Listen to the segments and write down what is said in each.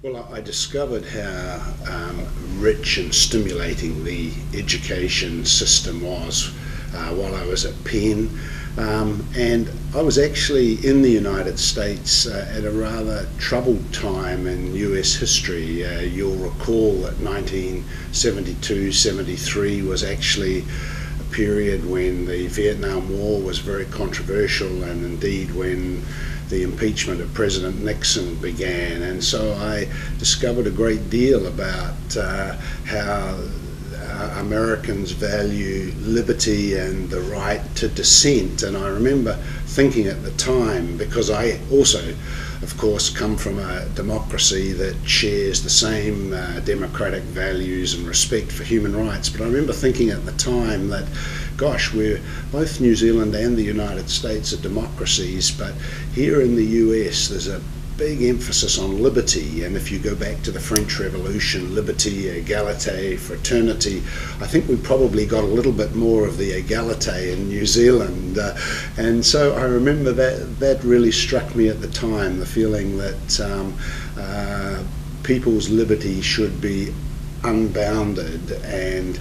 Well, I discovered how rich and stimulating the education system was while I was at Penn. And I was actually in the United States at a rather troubled time in US history. You'll recall that 1972-73 was actually a period when the Vietnam War was very controversial, and indeed when the impeachment of President Nixon began. And so I discovered a great deal about how Americans value liberty and the right to dissent. And I remember thinking at the time, because I also, of course, come from a democracy that shares the same democratic values and respect for human rights, but I remember thinking at the time that, gosh, we're both New Zealand and the United States are democracies, but here in the US there's a big emphasis on liberty, and if you go back to the French Revolution, liberty, égalité, fraternity, I think we probably got a little bit more of the égalité in New Zealand, and so I remember that really struck me at the time, the feeling that people's liberty should be unbounded and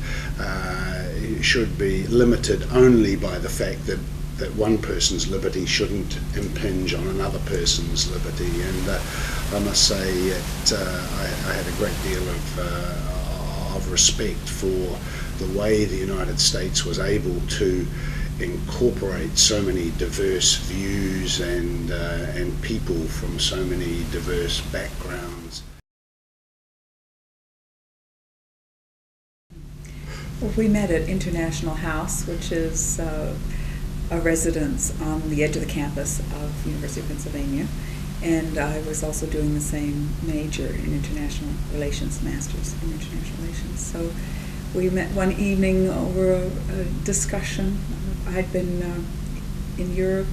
should be limited only by the fact that one person's liberty shouldn't impinge on another person's liberty. And I must say I had a great deal of respect for the way the United States was able to incorporate so many diverse views and people from so many diverse backgrounds. Well, we met at International House, which is a residence on the edge of the campus of University of Pennsylvania, and I was also doing the same major in international relations, master's in international relations. So we met one evening over a discussion. I'd been in Europe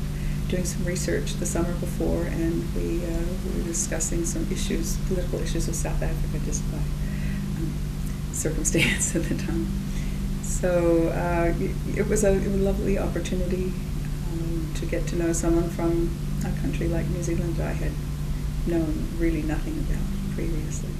doing some research the summer before, and we were discussing some issues, political issues of South Africa, just by circumstance at the time. So it was a lovely opportunity to get to know someone from a country like New Zealand that I had known really nothing about previously.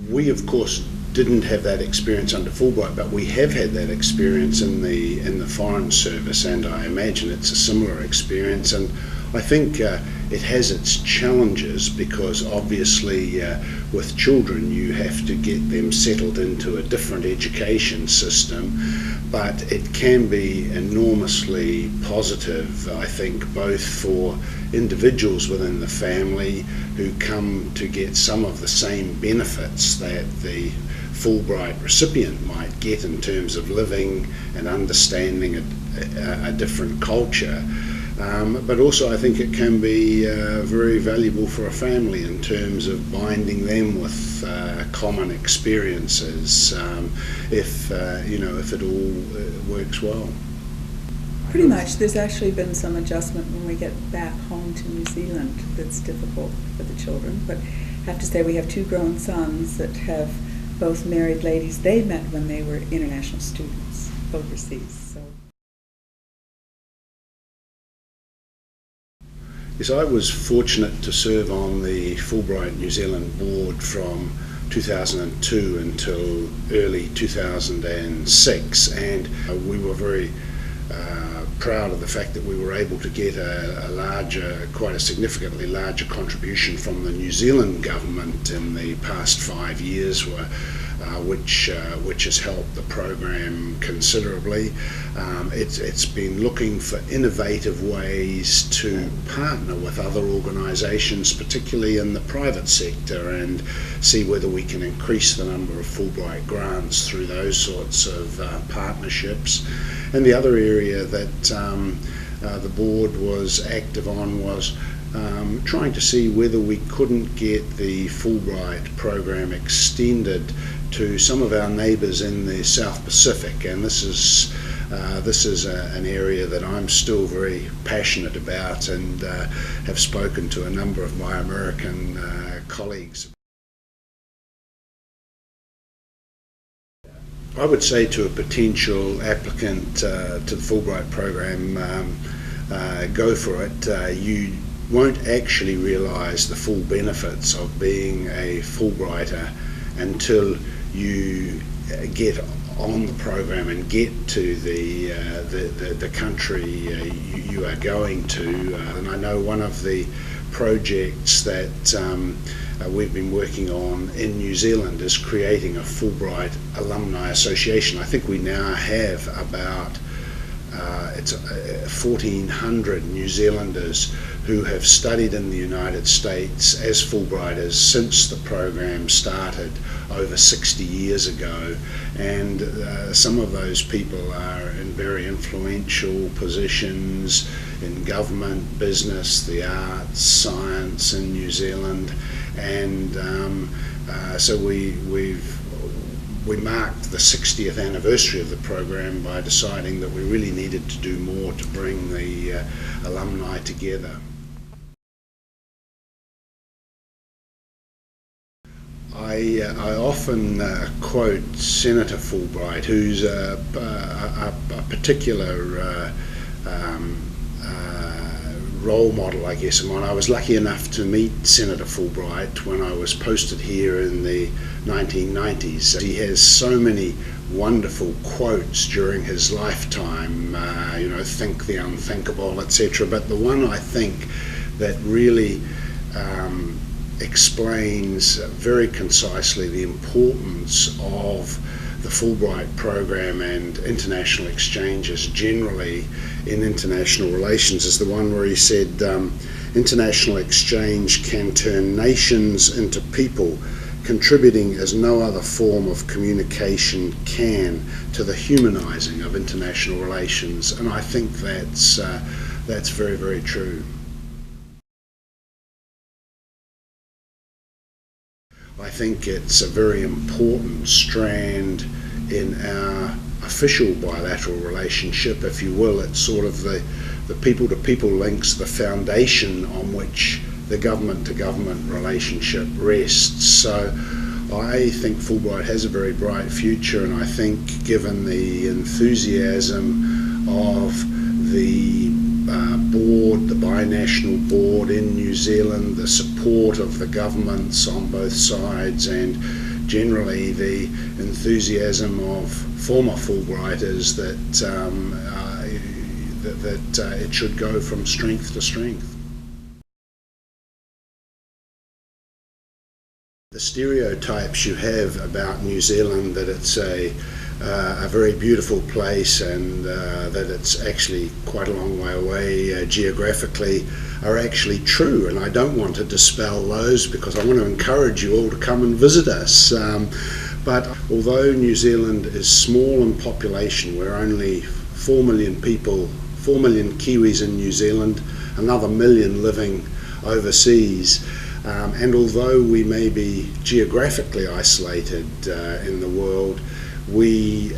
We, of course, didn't have that experience under Fulbright, but we have had that experience in the Foreign Service, and I imagine it's a similar experience. And I think it has its challenges because obviously with children you have to get them settled into a different education system, but it can be enormously positive, I think, both for individuals within the family who come to get some of the same benefits that the Fulbright recipient might get in terms of living and understanding a different culture. But also I think it can be very valuable for a family in terms of binding them with common experiences if it all works well. Pretty much. There's actually been some adjustment when we get back home to New Zealand that's difficult for the children, but I have to say we have two grown sons that have both married ladies they met when they were international students overseas. So. Yes, I was fortunate to serve on the Fulbright New Zealand board from 2002 until early 2006, and we were very proud of the fact that we were able to get quite a significantly larger contribution from the New Zealand government in the past 5 years, which has helped the program considerably. It's been looking for innovative ways to partner with other organisations, particularly in the private sector, and see whether we can increase the number of Fulbright grants through those sorts of partnerships. And the other area that the board was active on was trying to see whether we couldn't get the Fulbright program extended to some of our neighbours in the South Pacific, and this is an area that I'm still very passionate about and have spoken to a number of my American colleagues. I would say to a potential applicant to the Fulbright program, go for it, you won't actually realise the full benefits of being a Fulbrighter until you get on the program and get to the country you are going to. And I know one of the projects that we've been working on in New Zealand is creating a Fulbright Alumni Association. I think we now have about 1,400 New Zealanders who have studied in the United States as Fulbrighters since the program started over 60 years ago, and some of those people are in very influential positions in government, business, the arts, science in New Zealand, and so we marked the 60th anniversary of the program by deciding that we really needed to do more to bring the alumni together. I often quote Senator Fulbright, who's a particular role model, I guess, of mine. I was lucky enough to meet Senator Fulbright when I was posted here in the 1990s. He has so many wonderful quotes during his lifetime, think the unthinkable, etc. But the one I think that really explains very concisely the importance of the Fulbright program and international exchanges generally in international relations is the one where he said, international exchange can turn nations into people, contributing as no other form of communication can to the humanizing of international relations. And I think that's very, very true. I think it's a very important strand in our official bilateral relationship, if you will. It's sort of the people-to-people links, the foundation on which the government-to-government relationship rests. So I think Fulbright has a very bright future, and I think given the enthusiasm of the board, the binational board in New Zealand, the support of the governments on both sides, and generally the enthusiasm of former Fulbrighters that it should go from strength to strength. The stereotypes you have about New Zealand, that it's a very beautiful place and that it's actually quite a long way away geographically, are actually true, and I don't want to dispel those because I want to encourage you all to come and visit us. But although New Zealand is small in population, we're only 4 million people, 4 million Kiwis in New Zealand, another million living overseas. And although we may be geographically isolated in the world, we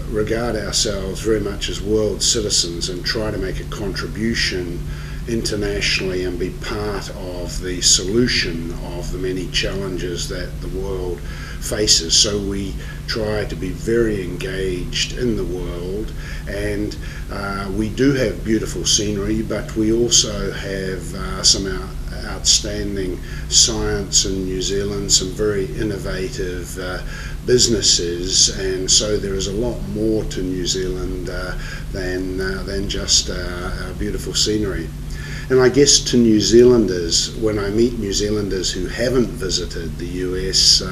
regard ourselves very much as world citizens and try to make a contribution internationally and be part of the solution of the many challenges that the world faces. So we try to be very engaged in the world, and we do have beautiful scenery, but we also have some outstanding science in New Zealand, some very innovative businesses, and so there is a lot more to New Zealand than just our beautiful scenery. And I guess to New Zealanders, when I meet New Zealanders who haven't visited the US,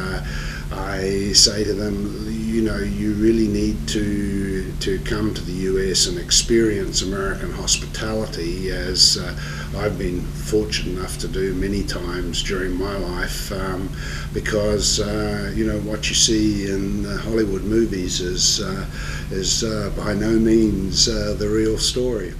I say to them, you really need to come to the US and experience American hospitality, as I've been fortunate enough to do many times during my life, because what you see in Hollywood movies is by no means the real story.